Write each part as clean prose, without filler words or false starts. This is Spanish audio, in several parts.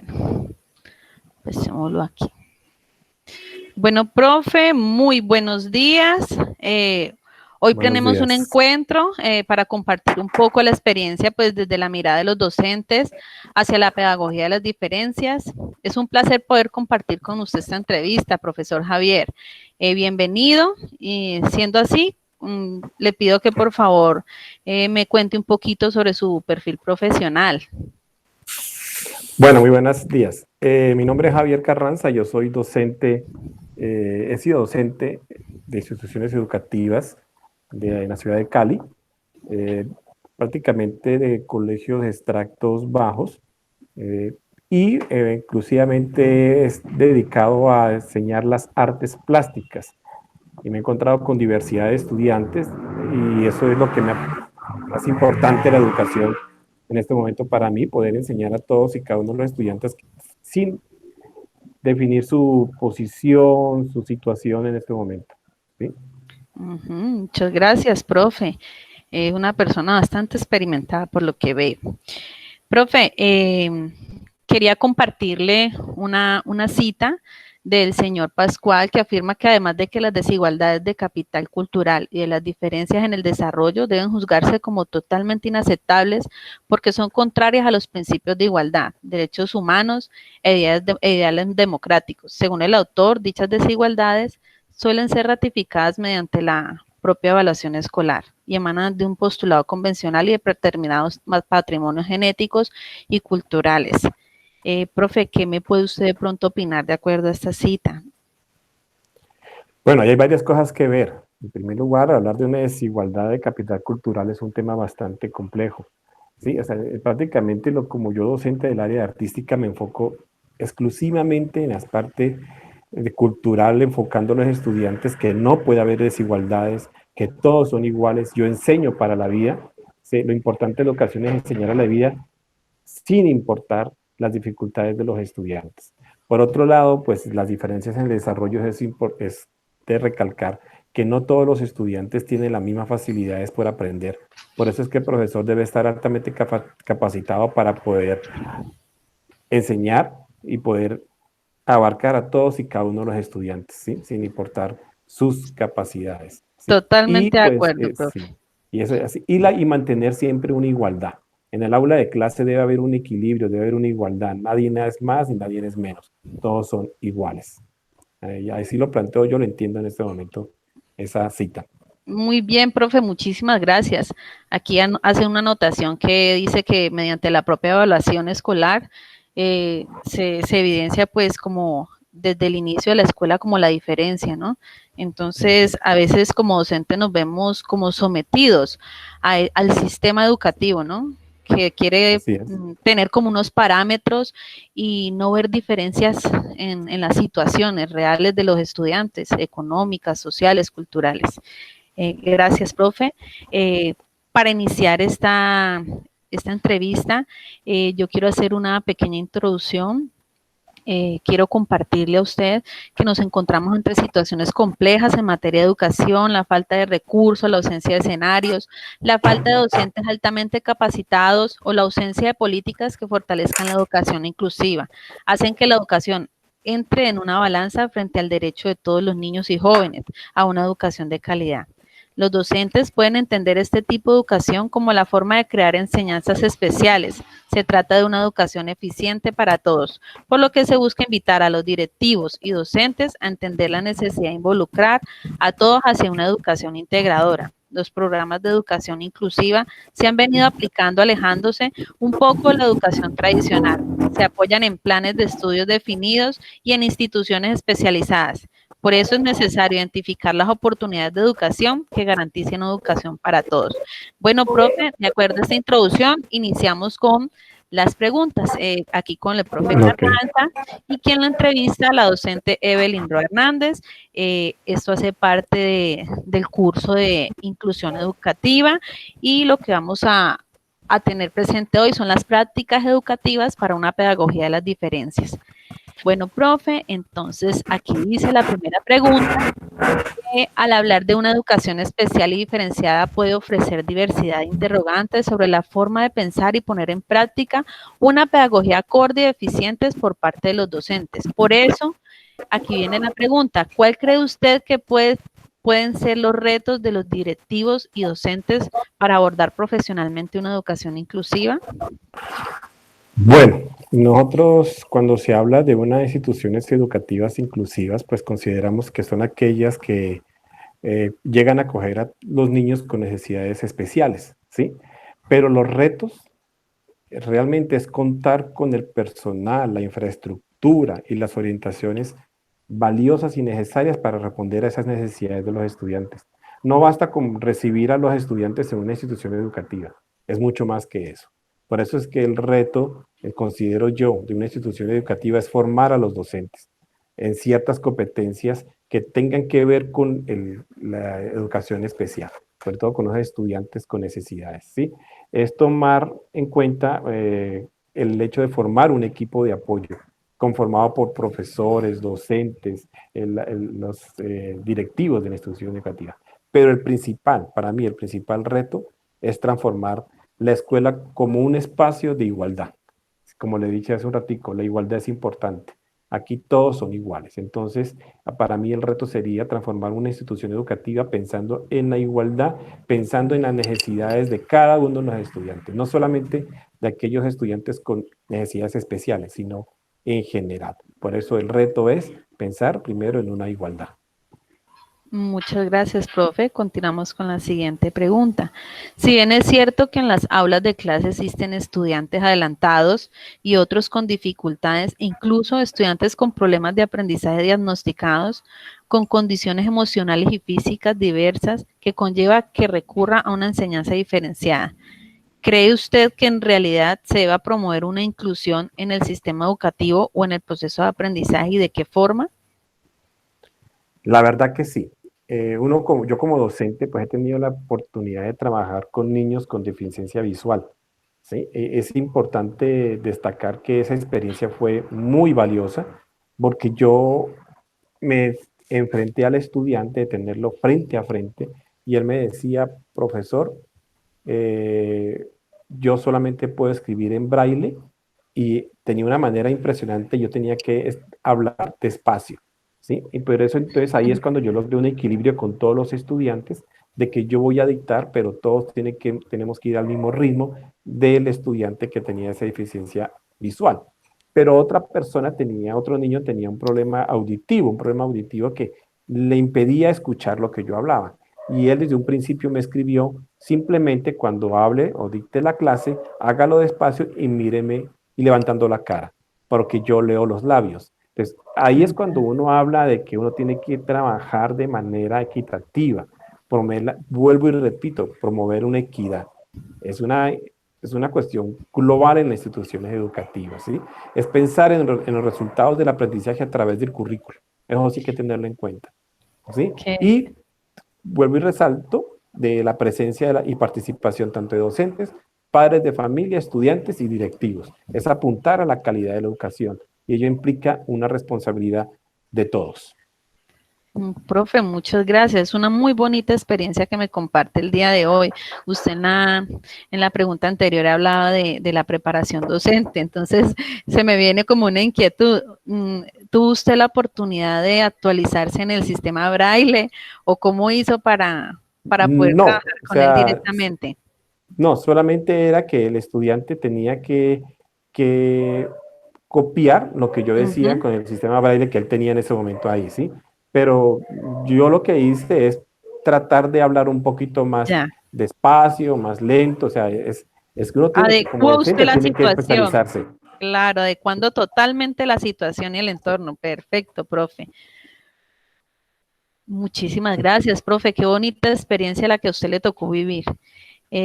Bueno, empecémoslo aquí. Bueno, profe, muy buenos días. Hoy tenemos un encuentro para compartir un poco la experiencia, pues desde la mirada de los docentes hacia la pedagogía de las diferencias. Es un placer poder compartir con usted esta entrevista, profesor Javier. Bienvenido, y siendo así, le pido que por favor me cuente un poquito sobre su perfil profesional. Bueno, muy buenos días. Mi nombre es Javier Carranza, yo soy docente, he sido docente de instituciones educativas de la ciudad de Cali, prácticamente de colegios de extractos bajos, y inclusivamente es dedicado a enseñar las artes plásticas. Y me he encontrado con diversidad de estudiantes y eso es lo que más importante de la educación en este momento para mí, poder enseñar a todos y cada uno de los estudiantes sin definir su posición, su situación en este momento. ¿Sí? Muchas gracias, profe. Es una persona bastante experimentada por lo que veo. Profe, quería compartirle una cita del señor Pascual, que afirma que además de que las desigualdades de capital cultural y de las diferencias en el desarrollo deben juzgarse como totalmente inaceptables porque son contrarias a los principios de igualdad, derechos humanos e ideales democráticos. Según el autor, dichas desigualdades suelen ser ratificadas mediante la propia evaluación escolar y emanan de un postulado convencional y de determinados patrimonios genéticos y culturales. Profe, ¿qué me puede usted de pronto opinar de acuerdo a esta cita? Bueno, hay varias cosas que ver. En primer lugar, hablar de una desigualdad de capital cultural es un tema bastante complejo. Sí, o sea, prácticamente como yo docente del área artística me enfoco exclusivamente en las partes cultural, enfocando a los estudiantes que no puede haber desigualdades, que todos son iguales. Yo enseño para la vida. Sí, lo importante de la educación es enseñar a la vida sin importar las dificultades de los estudiantes. Por otro lado, pues las diferencias en el desarrollo es de recalcar que no todos los estudiantes tienen las mismas facilidades por aprender. Por eso es que el profesor debe estar altamente capacitado para poder enseñar y poder abarcar a todos y cada uno de los estudiantes, ¿sí? Sin importar sus capacidades. ¿Sí? Totalmente de acuerdo, profe. Sí, y eso es así. Y mantener siempre una igualdad. En el aula de clase debe haber un equilibrio, debe haber una igualdad. Nadie es más y nadie es menos. Todos son iguales. Así lo planteo, yo lo entiendo en este momento, esa cita. Muy bien, profe, muchísimas gracias. Aquí hace una anotación que dice que mediante la propia evaluación escolar se evidencia pues como desde el inicio de la escuela como la diferencia, ¿no? Entonces, a veces como docentes nos vemos como sometidos al sistema educativo, ¿no? Que quiere tener como unos parámetros y no ver diferencias en las situaciones reales de los estudiantes, económicas, sociales, culturales. Gracias, profe. Para iniciar esta entrevista, yo quiero hacer una pequeña introducción. Quiero compartirle a usted que nos encontramos entre situaciones complejas en materia de educación, la falta de recursos, la ausencia de escenarios, la falta de docentes altamente capacitados o la ausencia de políticas que fortalezcan la educación inclusiva, hacen que la educación entre en una balanza frente al derecho de todos los niños y jóvenes a una educación de calidad. Los docentes pueden entender este tipo de educación como la forma de crear enseñanzas especiales. Se trata de una educación eficiente para todos, por lo que se busca invitar a los directivos y docentes a entender la necesidad de involucrar a todos hacia una educación integradora. Los programas de educación inclusiva se han venido aplicando alejándose un poco de la educación tradicional. Se apoyan en planes de estudios definidos y en instituciones especializadas. Por eso es necesario identificar las oportunidades de educación que garanticen educación para todos. Bueno, profe, de acuerdo a esta introducción, iniciamos con las preguntas. Aquí con el profe Carranza y quien la entrevista, la docente Evelyn Roa Hernández. Esto hace parte del curso de inclusión educativa y lo que vamos a tener presente hoy son las prácticas educativas para una pedagogía de las diferencias. Bueno, profe, entonces aquí dice la primera pregunta, que al hablar de una educación especial y diferenciada puede ofrecer diversidad de interrogantes sobre la forma de pensar y poner en práctica una pedagogía acorde y eficiente por parte de los docentes. Por eso, aquí viene la pregunta, ¿cuál cree usted que pueden ser los retos de los directivos y docentes para abordar profesionalmente una educación inclusiva? Bueno, nosotros cuando se habla de unas instituciones educativas inclusivas, pues consideramos que son aquellas que llegan a acoger a los niños con necesidades especiales, ¿sí? Pero los retos realmente es contar con el personal, la infraestructura y las orientaciones valiosas y necesarias para responder a esas necesidades de los estudiantes. No basta con recibir a los estudiantes en una institución educativa, es mucho más que eso. Por eso es que el reto, considero yo, de una institución educativa es formar a los docentes en ciertas competencias que tengan que ver con la educación especial, sobre todo con los estudiantes con necesidades, ¿sí? Es tomar en cuenta el hecho de formar un equipo de apoyo conformado por profesores, docentes, los directivos de la institución educativa. Pero el principal, para mí, el principal reto es transformar la escuela como un espacio de igualdad. Como le dije hace un ratico, la igualdad es importante. Aquí todos son iguales. Entonces, para mí el reto sería transformar una institución educativa pensando en la igualdad, pensando en las necesidades de cada uno de los estudiantes, no solamente de aquellos estudiantes con necesidades especiales, sino en general. Por eso el reto es pensar primero en una igualdad. Muchas gracias, profe. Continuamos con la siguiente pregunta. Si bien es cierto que en las aulas de clase existen estudiantes adelantados y otros con dificultades, incluso estudiantes con problemas de aprendizaje diagnosticados, con condiciones emocionales y físicas diversas, que conlleva que recurra a una enseñanza diferenciada. ¿Cree usted que en realidad se deba promover una inclusión en el sistema educativo o en el proceso de aprendizaje y de qué forma? La verdad que sí. Yo como docente, pues he tenido la oportunidad de trabajar con niños con deficiencia visual. ¿Sí? Es importante destacar que esa experiencia fue muy valiosa porque yo me enfrenté al estudiante de tenerlo frente a frente y él me decía, profesor, eh, yo solamente puedo escribir en braille y tenía una manera impresionante, yo tenía que hablar despacio, ¿sí? Y por eso entonces ahí es cuando yo logré un equilibrio con todos los estudiantes de que yo voy a dictar, pero todos tenemos que ir al mismo ritmo del estudiante que tenía esa deficiencia visual. Pero otro niño tenía un problema auditivo que le impedía escuchar lo que yo hablaba. Y él desde un principio me escribió, simplemente cuando hable o dicte la clase, hágalo despacio y míreme y levantando la cara, porque yo leo los labios. Entonces, ahí es cuando uno habla de que uno tiene que trabajar de manera equitativa, vuelvo y repito, promover una equidad. Es una cuestión global en las instituciones educativas, ¿sí? Es pensar en los resultados del aprendizaje a través del currículo. Eso sí hay que tenerlo en cuenta, ¿sí? Okay. Y vuelvo y resalto de la presencia y participación tanto de docentes, padres de familia, estudiantes y directivos. Es apuntar a la calidad de la educación y ello implica una responsabilidad de todos. Profe, muchas gracias. Es una muy bonita experiencia que me comparte el día de hoy. Usted en la pregunta anterior hablaba de la preparación docente, entonces se me viene como una inquietud. ¿Tuvo usted la oportunidad de actualizarse en el sistema Braille o cómo hizo para poder No, trabajar o con él sea, directamente? no, solamente era que el estudiante tenía que copiar lo que yo decía Ujú. con el sistema braille que él tenía en ese momento ahí, ¿sí? Pero yo lo que hice es tratar de hablar un poquito más Ya. despacio, más lento, o sea, es que uno tiene que, como Adecua usted docente, la tiene que situación. especializarse. Claro, adecuando totalmente la situación y el entorno. Perfecto, profe. Muchísimas gracias, profe. Qué bonita experiencia la que a usted le tocó vivir.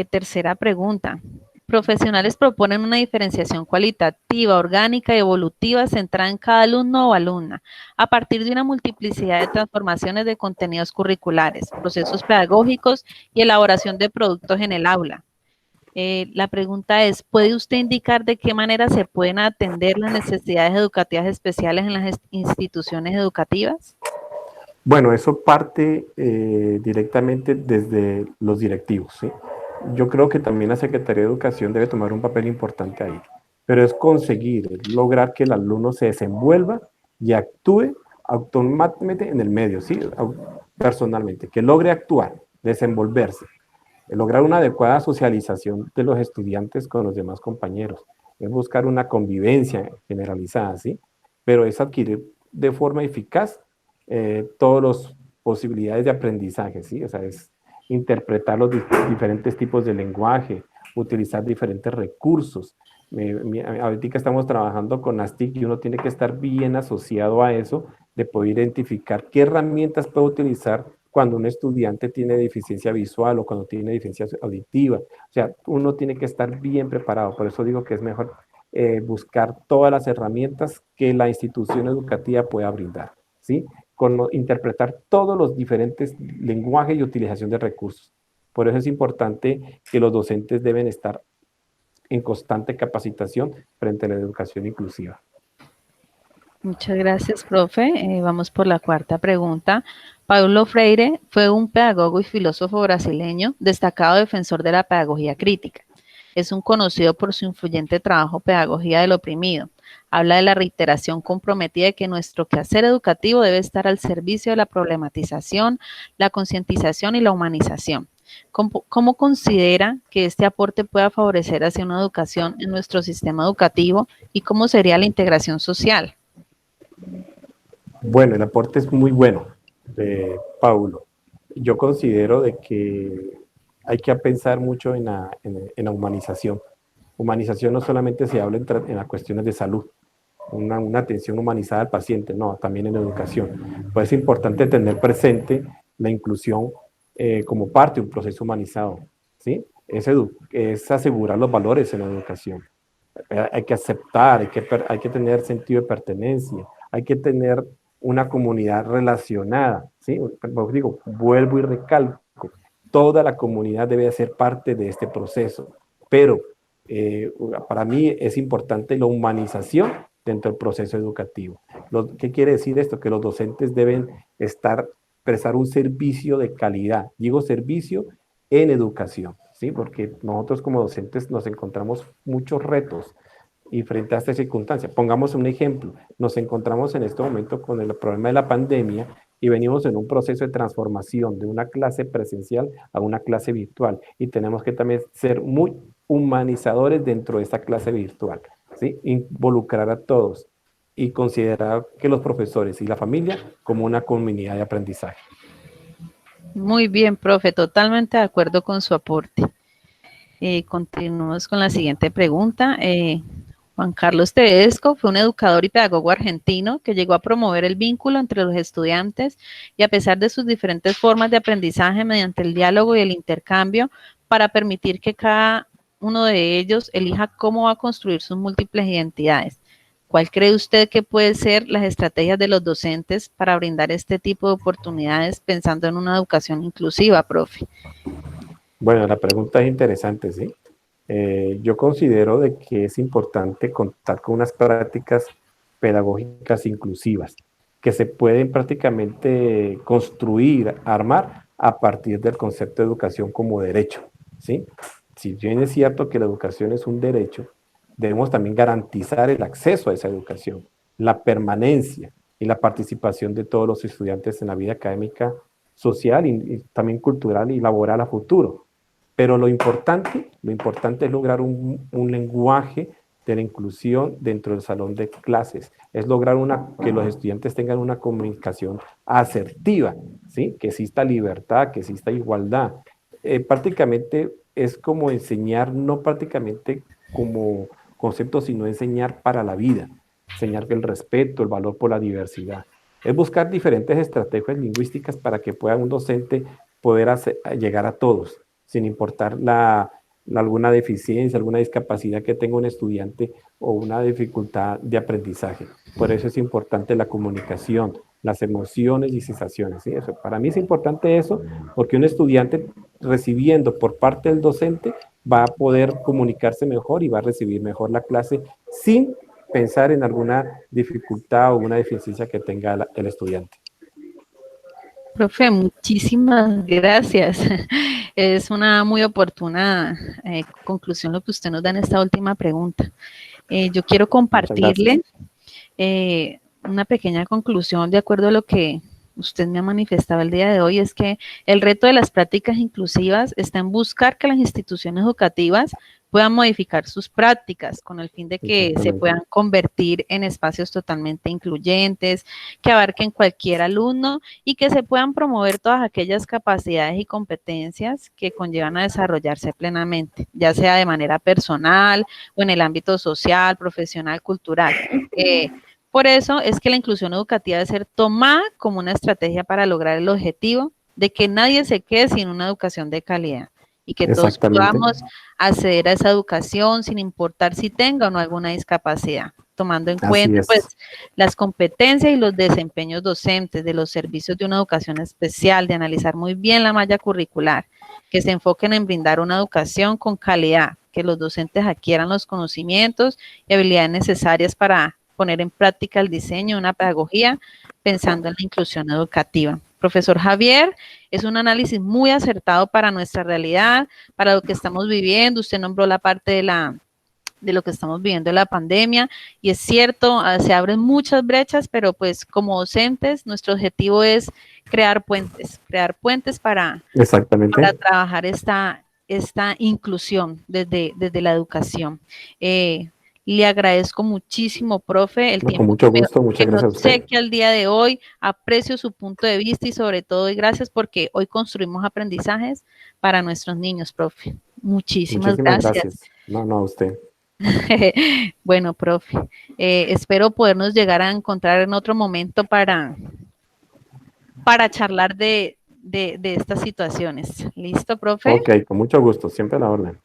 Tercera pregunta. Profesionales proponen una diferenciación cualitativa, orgánica y evolutiva centrada en cada alumno o alumna, a partir de una multiplicidad de transformaciones de contenidos curriculares, procesos pedagógicos y elaboración de productos en el aula. La pregunta es, ¿puede usted indicar de qué manera se pueden atender las necesidades educativas especiales en las instituciones educativas? Bueno, eso parte directamente desde los directivos, ¿sí? Yo creo que también la Secretaría de Educación debe tomar un papel importante ahí, pero es conseguir, es lograr que el alumno se desenvuelva y actúe automáticamente en el medio, ¿sí? Personalmente, que logre actuar, desenvolverse, lograr una adecuada socialización de los estudiantes con los demás compañeros, es buscar una convivencia generalizada, ¿sí? Pero es adquirir de forma eficaz todas las posibilidades de aprendizaje, ¿sí? O sea, es interpretar los diferentes tipos de lenguaje, utilizar diferentes recursos. Ahorita estamos trabajando con ASTIC y uno tiene que estar bien asociado a eso, de poder identificar qué herramientas puede utilizar cuando un estudiante tiene deficiencia visual o cuando tiene deficiencia auditiva. O sea, uno tiene que estar bien preparado. Por eso digo que es mejor buscar todas las herramientas que la institución educativa pueda brindar, ¿sí? Interpretar todos los diferentes lenguajes y utilización de recursos. Por eso es importante que los docentes deben estar en constante capacitación frente a la educación inclusiva. Muchas gracias, profe. Vamos por la cuarta pregunta. Paulo Freire fue un pedagogo y filósofo brasileño, destacado defensor de la pedagogía crítica. Es un conocido por su influyente trabajo Pedagogía del Oprimido. Habla de la reiteración comprometida de que nuestro quehacer educativo debe estar al servicio de la problematización, la concientización y la humanización. ¿Cómo considera que este aporte pueda favorecer hacia una educación en nuestro sistema educativo y cómo sería la integración social? Bueno, el aporte es muy bueno de Paulo. Yo considero de que hay que pensar mucho en la humanización. Humanización no solamente se habla en las cuestiones de salud, una atención humanizada al paciente, no, también en educación. Pues es importante tener presente la inclusión como parte de un proceso humanizado, ¿sí? Es asegurar los valores en la educación. Hay que aceptar, hay que tener sentido de pertenencia, hay que tener una comunidad relacionada, ¿sí? Pues digo, vuelvo y recalco, toda la comunidad debe ser parte de este proceso, pero para mí es importante la humanización dentro del proceso educativo. ¿Qué quiere decir esto? Que los docentes deben prestar un servicio de calidad. Digo servicio en educación, ¿sí? Porque nosotros como docentes nos encontramos muchos retos y frente a esta circunstancia. Pongamos un ejemplo, nos encontramos en este momento con el problema de la pandemia y venimos en un proceso de transformación de una clase presencial a una clase virtual y tenemos que también ser muy humanizadores dentro de esta clase virtual, ¿sí? Involucrar a todos y considerar que los profesores y la familia como una comunidad de aprendizaje. Muy bien, profe, totalmente de acuerdo con su aporte. Continuamos con la siguiente pregunta. Juan Carlos Tedesco fue un educador y pedagogo argentino que llegó a promover el vínculo entre los estudiantes y a pesar de sus diferentes formas de aprendizaje mediante el diálogo y el intercambio para permitir que cada uno de ellos elija cómo va a construir sus múltiples identidades. ¿Cuál cree usted que pueden ser las estrategias de los docentes para brindar este tipo de oportunidades pensando en una educación inclusiva, profe? Bueno, la pregunta es interesante, ¿sí? Yo considero de que es importante contar con unas prácticas pedagógicas inclusivas que se pueden prácticamente construir, armar a partir del concepto de educación como derecho, ¿sí? Si bien es cierto que la educación es un derecho, debemos también garantizar el acceso a esa educación, la permanencia y la participación de todos los estudiantes en la vida académica, social y también cultural y laboral a futuro. Pero lo importante es lograr un lenguaje de la inclusión dentro del salón de clases. Es lograr que los estudiantes tengan una comunicación asertiva, ¿sí? Que exista libertad, que exista igualdad. Prácticamente es como enseñar, no prácticamente como concepto, sino enseñar para la vida. Enseñar el respeto, el valor por la diversidad. Es buscar diferentes estrategias lingüísticas para que pueda un docente poder llegar a todos sin importar alguna deficiencia, alguna discapacidad que tenga un estudiante o una dificultad de aprendizaje. Por eso es importante la comunicación, las emociones y sensaciones. ¿Sí? Para mí es importante eso porque un estudiante recibiendo por parte del docente va a poder comunicarse mejor y va a recibir mejor la clase sin pensar en alguna dificultad o una deficiencia que tenga el estudiante. Profe, muchísimas gracias. Es una muy oportuna conclusión lo que usted nos da en esta última pregunta. Yo quiero compartirle una pequeña conclusión de acuerdo a lo que usted me ha manifestado el día de hoy, es que el reto de las prácticas inclusivas está en buscar que las instituciones educativas puedan modificar sus prácticas con el fin de que se puedan convertir en espacios totalmente incluyentes, que abarquen cualquier alumno y que se puedan promover todas aquellas capacidades y competencias que conllevan a desarrollarse plenamente, ya sea de manera personal o en el ámbito social, profesional, cultural. Por eso es que la inclusión educativa debe ser tomada como una estrategia para lograr el objetivo de que nadie se quede sin una educación de calidad y que todos podamos acceder a esa educación sin importar si tenga o no alguna discapacidad, tomando en cuenta pues las competencias y los desempeños docentes de los servicios de una educación especial, de analizar muy bien la malla curricular, que se enfoquen en brindar una educación con calidad, que los docentes adquieran los conocimientos y habilidades necesarias para poner en práctica el diseño de una pedagogía pensando en la inclusión educativa. Profesor Javier, es un análisis muy acertado para nuestra realidad, para lo que estamos viviendo. Usted nombró la parte de lo que estamos viviendo en la pandemia y es cierto, se abren muchas brechas, pero pues como docentes nuestro objetivo es crear puentes para trabajar esta inclusión desde la educación. Le agradezco muchísimo, profe, el tiempo que nos obsequia al día de hoy. Aprecio su punto de vista y sobre todo, y gracias porque hoy construimos aprendizajes para nuestros niños, profe. Muchísimas gracias. No, a usted. Bueno, profe, espero podernos llegar a encontrar en otro momento para charlar de estas situaciones. ¿Listo, profe? Ok, con mucho gusto, siempre a la orden.